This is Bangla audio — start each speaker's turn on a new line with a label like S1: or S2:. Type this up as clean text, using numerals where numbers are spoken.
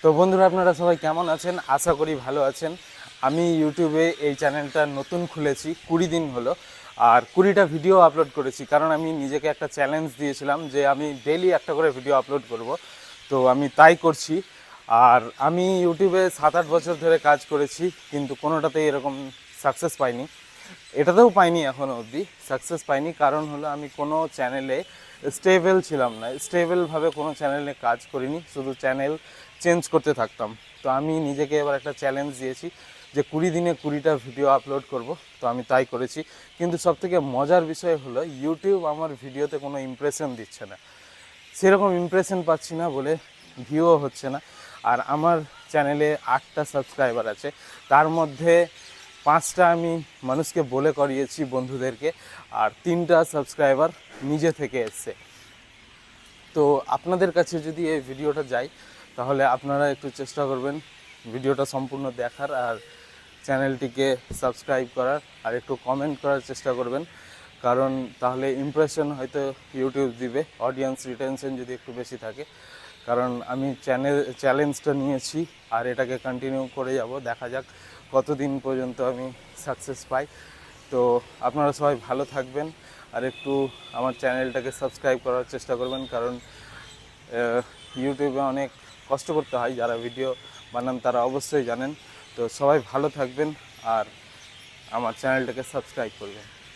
S1: তো বন্ধুরা, আপনারা সবাই কেমন আছেন? আশা করি ভালো আছেন। আমি ইউটিউবে এই চ্যানেলটা নতুন খুলেছি, 20 দিন হলো। আর 20টা ভিডিও আপলোড করেছি, কারণ আমি নিজেকে একটা চ্যালেঞ্জ দিয়েছিলাম যে আমি ডেইলি একটা করে ভিডিও আপলোড করব। তো আমি তাই করছি। আর আমি ইউটিউবে 7-8 বছর ধরে কাজ করেছি, কিন্তু কোনোটাতেই এরকম সাকসেস পাইনি। এটাতেও পাইনি, এখনও অবধি সাকসেস পাইনি। কারণ হলো আমি কোনো চ্যানেলে স্টেবল ছিলাম না, স্টেবলভাবে কোনো চ্যানেলে কাজ করিনি, শুধু চ্যানেল চেঞ্জ করতে থাকতাম। তো আমি নিজেকে এবার একটা চ্যালেঞ্জ দিয়েছি যে 20 দিনে 20টা ভিডিও আপলোড করব। তো আমি তাই করেছি। কিন্তু সবথেকে মজার বিষয় হলো ইউটিউব আমার ভিডিওতে কোনো ইমপ্রেশন দিচ্ছে না, সেরকম ইমপ্রেশন পাচ্ছি না বলে ভিউও হচ্ছে না। আর আমার চ্যানেলে 8টা সাবস্ক্রাইবার আছে, তার মধ্যে 5টা আমি মানুষকে বলে করিয়েছি, বন্ধুদেরকে, আর 3টা সাবস্ক্রাইবার নিজে থেকে এসছে। তো আপনাদের কাছে যদি এই ভিডিওটা যায়, তাহলে আপনারা একটু চেষ্টা করবেন ভিডিওটা সম্পূর্ণ দেখার, আর চ্যানেলটিকে সাবস্ক্রাইব করার, আর একটু কমেন্ট করার চেষ্টা করবেন। কারণ তাহলে ইমপ্রেশন হয়তো ইউটিউব দিবে, অডিয়েন্স রিটেনশন যদি একটু বেশি থাকে। কারণ আমি চ্যালেঞ্জটা নিয়েছি, আর এটাকে কন্টিনিউ করে যাব। দেখা যাক কতদিন পর্যন্ত আমি সাকসেস পাই। তো আপনারা সবাই ভালো থাকবেন, আর একটু আমার চ্যানেলটাকে সাবস্ক্রাইব করার চেষ্টা করবেন। কারণ ইউটিউবে অনেক কষ্ট করতে হয়, যারা ভিডিও বানান তারা অবশ্যই জানেন। তো সবাই ভালো থাকবেন, আর আমার চ্যানেলটাকে সাবস্ক্রাইব করবেন।